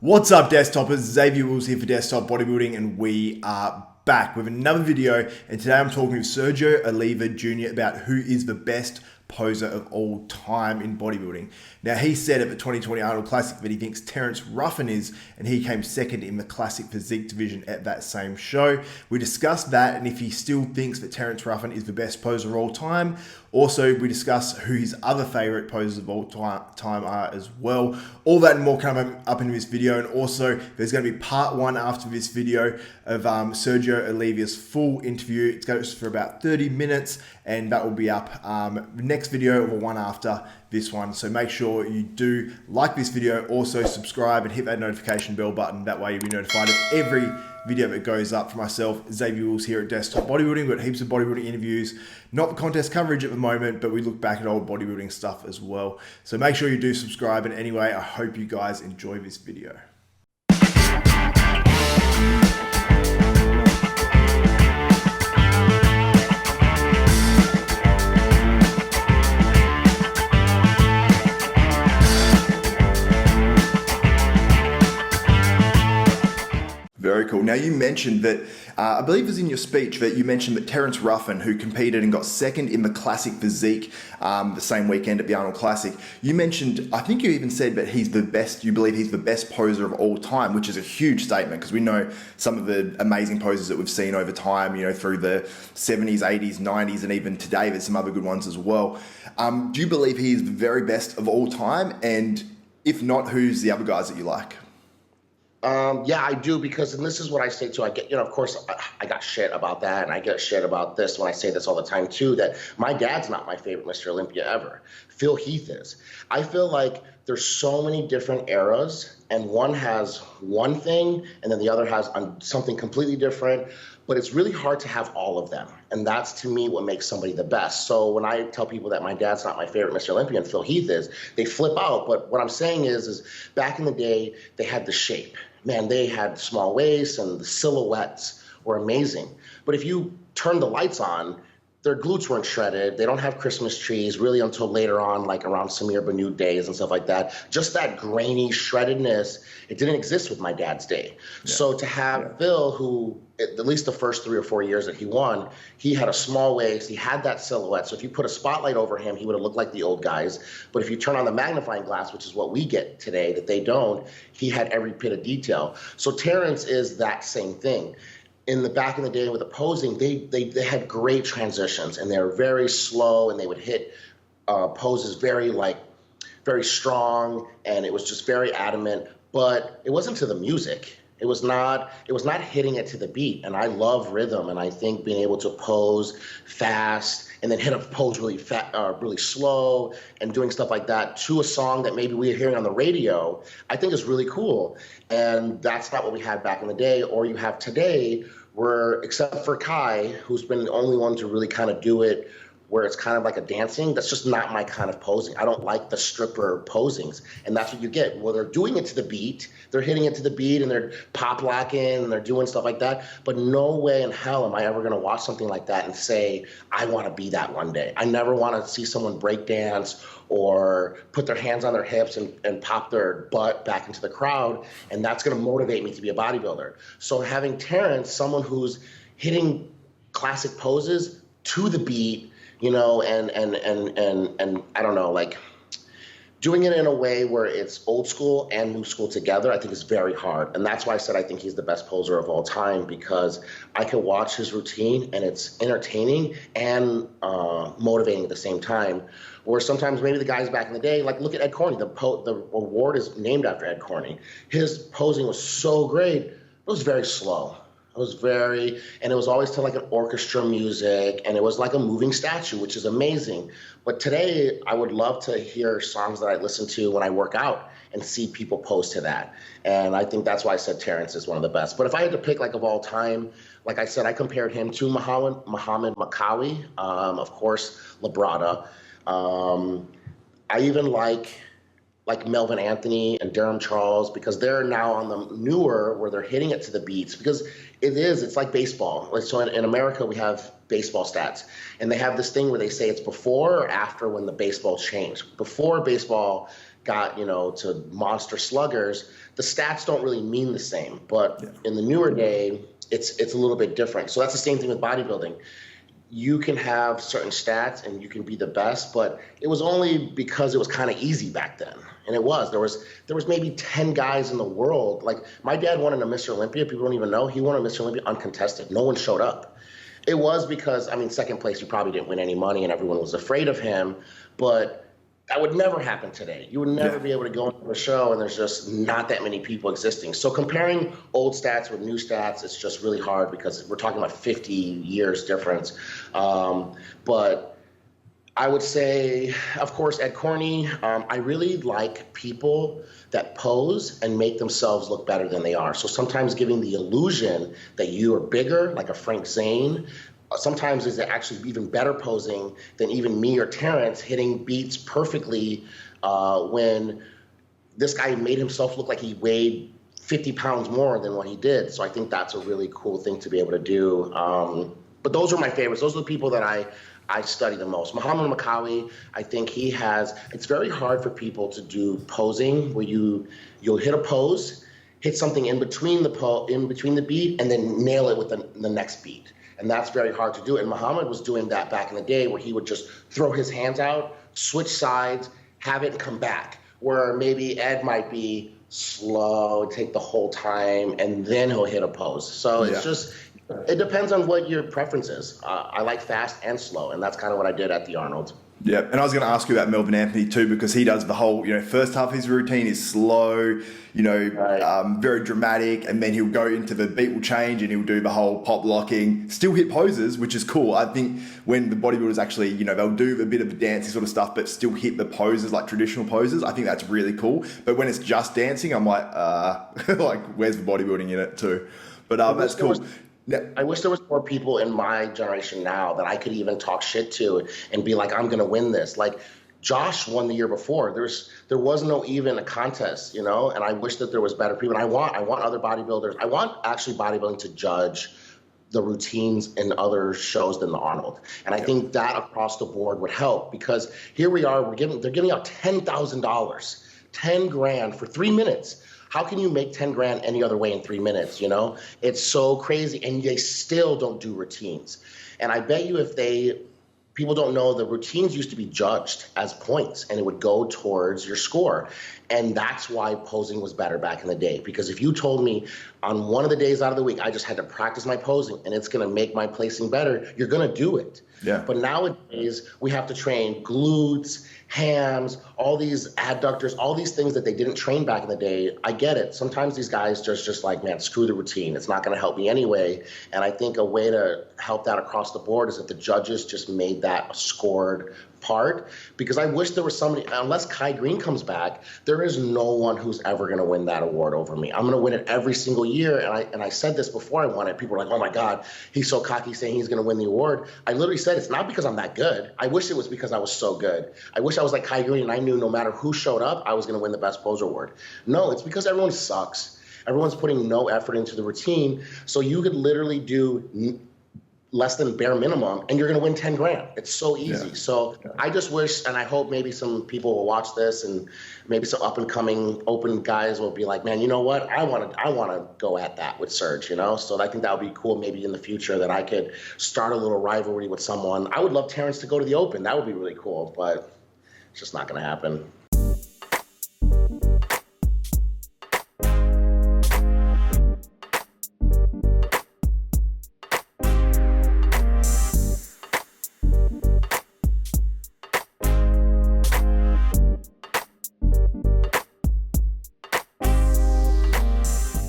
What's up, Desktopers? Xavier Wills here for Desktop Bodybuilding, and we are back with another video. And today I'm talking with Sergio Oliva Jr. about who is the best poser of all time in bodybuilding. Now, he said at the 2020 Arnold Classic that he thinks Terrence Ruffin is, and he came second in the classic physique division at that same show. We discussed that and if he still thinks that Terrence Ruffin is the best poser of all time. Also, we discuss who his other favorite posers of all time are as well. All that and more coming up in this video. And also, there's going to be part one after this video of Sergio Oliva's full interview. It goes for about 30 minutes, and that will be up next video or one after this one. So make sure you do like this video, also subscribe and hit that notification bell button. That way you'll be notified of every video that goes up for myself, Xavier Wills, here at Desktop Bodybuilding. We've got heaps of bodybuilding interviews, not the contest coverage at the moment, but we look back at old bodybuilding stuff as well. So make sure you do subscribe. And anyway, I hope you guys enjoy this video. Very cool. Now, you mentioned that, I believe it was in your speech, that you mentioned that Terrence Ruffin, who competed and got second in the classic physique the same weekend at the Arnold Classic, you mentioned, I think you even said that he's the best, you believe he's the best poser of all time, which is a huge statement because we know some of the amazing poses that we've seen over time, you know, through the 70s, 80s, 90s, and even today there's some other good ones as well. Do you believe he is the very best of all time? And if not, who's the other guys that you like? Yeah, I do, because, and this is what I say too, I get, of course, I got shit about that, and I get shit about this when I say this all the time too, that my dad's not my favorite Mr. Olympia ever. Phil Heath is. I feel like there's so many different eras, and one has one thing, and then the other has something completely different, but it's really hard to have all of them. And that's, to me, what makes somebody the best. So when I tell people that my dad's not my favorite Mr. Olympia and Phil Heath is, they flip out. But what I'm saying is back in the day, they had the shape. Man, they had small waists, and the silhouettes were amazing. But if you turn the lights on, their glutes weren't shredded. They don't have Christmas trees really until later on, like around Samir Bannout days and stuff like that. Just that grainy shreddedness, it didn't exist with my dad's day. Yeah. So to have Phil, who at least the first 3 or 4 years that he won, he had a small waist, he had that silhouette. So if you put a spotlight over him, he would have looked like the old guys. But if you turn on the magnifying glass, which is what we get today that they don't, he had every bit of detail. So Terrence is that same thing. In the back in the day with the posing, they had great transitions, and they were very slow, and they would hit poses very strong, and it was just very adamant. But it wasn't to the music. It was not hitting it to the beat. And I love rhythm, and I think being able to pose fast and then hit a pose really slow and doing stuff like that to a song that maybe we are hearing on the radio, I think is really cool. And that's not what we had back in the day, or you have today, where except for Kai, who's been the only one to really kind of do it where it's kind of like a dancing, that's just not my kind of posing. I don't like the stripper posings, and that's what you get. Well, they're doing it to the beat, they're hitting it to the beat, and they're pop locking, and they're doing stuff like that, but no way in hell am I ever gonna watch something like that and say, I wanna be that one day. I never wanna see someone break dance or put their hands on their hips and pop their butt back into the crowd, and that's gonna motivate me to be a bodybuilder. So having Terrence, someone who's hitting classic poses to the beat, and I don't know, like doing it in a way where it's old school and new school together, I think is very hard. And that's why I said I think he's the best poser of all time, because I can watch his routine and it's entertaining and motivating at the same time. Or sometimes maybe the guys back in the day, like look at Ed Corney, the award is named after Ed Corney. His posing was so great, it was very slow. And it was always to like an orchestra music, and it was like a moving statue, which is amazing. But today, I would love to hear songs that I listen to when I work out and see people pose to that. And I think that's why I said Terrence is one of the best. But if I had to pick like of all time, like I said, I compared him to Mohammad Makkaway, of course, Labrada. I even like Melvin Anthony and Darrem Charles, because they're now on the newer where they're hitting it to the beats, because it's like baseball. So in America, we have baseball stats, and they have this thing where they say it's before or after when the baseball changed. Before baseball got, to monster sluggers, the stats don't really mean the same. But in the newer day, it's a little bit different. So that's the same thing with bodybuilding. You can have certain stats and you can be the best, but it was only because it was kind of easy back then. And it was. There was maybe 10 guys in the world. Like, my dad won a Mr. Olympia. People don't even know. He won a Mr. Olympia uncontested. No one showed up. It was because, I mean, second place, he probably didn't win any money and everyone was afraid of him. But that would never happen today. You would never be able to go into a show and there's just not that many people existing. So comparing old stats with new stats, it's just really hard because we're talking about 50 years difference. But I would say, of course, at Corney, I really like people that pose and make themselves look better than they are. So sometimes giving the illusion that you are bigger, like a Frank Zane. Sometimes is actually even better posing than even me or Terrence hitting beats perfectly when this guy made himself look like he weighed 50 pounds more than what he did. So I think that's a really cool thing to be able to do. But those are my favorites. Those are the people that I study the most. Mohammad Makkaway, I think he has, it's very hard for people to do posing where you'll hit a pose, hit something in between the beat, and then nail it with the next beat. And that's very hard to do. And Muhammad was doing that back in the day where he would just throw his hands out, switch sides, have it come back. Where maybe Ed might be slow, take the whole time, and then he'll hit a pose. So it's just, it depends on what your preference is. I like fast and slow, and that's kind of what I did at the Arnold. Yeah, and I was going to ask you about Melvin Anthony too, because he does the whole, first half of his routine is slow, very dramatic, and then he'll go into the beat will change and he'll do the whole pop locking, still hit poses, which is cool. I think when the bodybuilders actually, they'll do a bit of the dancing sort of stuff, but still hit the poses like traditional poses. I think that's really cool. But when it's just dancing, I'm like, like where's the bodybuilding in it too? But that's cool. I wish there was more people in my generation now that I could even talk shit to and be like, I'm going to win this. Like, Josh won the year before. There was no even a contest, and I wish that there was better people. And I want other bodybuilders. I want actually bodybuilding to judge the routines in other shows than the Arnold. And I think that across the board would help, because here we are, they're giving out $10,000, 10 grand for 3 minutes. How can you make 10 grand any other way in 3 minutes, It's so crazy. And they still don't do routines. And I bet you people don't know the routines used to be judged as points and it would go towards your score. And that's why posing was better back in the day. Because if you told me on one of the days out of the week, I just had to practice my posing and it's going to make my placing better, you're going to do it. Yeah. But nowadays we have to train glutes, hams, all these adductors, all these things that they didn't train back in the day. I get it. Sometimes these guys just like, man, screw the routine. It's not going to help me anyway. And I think a way to help that across the board is if the judges just made that a scored part, because I wish there was somebody, unless Kai Green comes back, there is no one who's ever going to win that award over me. I'm going to win it every single year. And I said this before I won it. People were like, oh my God, he's so cocky saying he's going to win the award. I literally said, it's not because I'm that good. I wish it was because I was so good. I wish I was like Kai Green and I knew no matter who showed up, I was going to win the best poser award. No, it's because everyone sucks. Everyone's putting no effort into the routine. So you could literally do less than bare minimum and you're going to win 10 grand. It's so easy. Yeah. So I just wish, and I hope maybe some people will watch this and maybe some up and coming open guys will be like, man, you know what? I want to go at that with Serge, So I think that would be cool maybe in the future that I could start a little rivalry with someone. I would love Terrence to go to the Open. That would be really cool, but it's just not going to happen.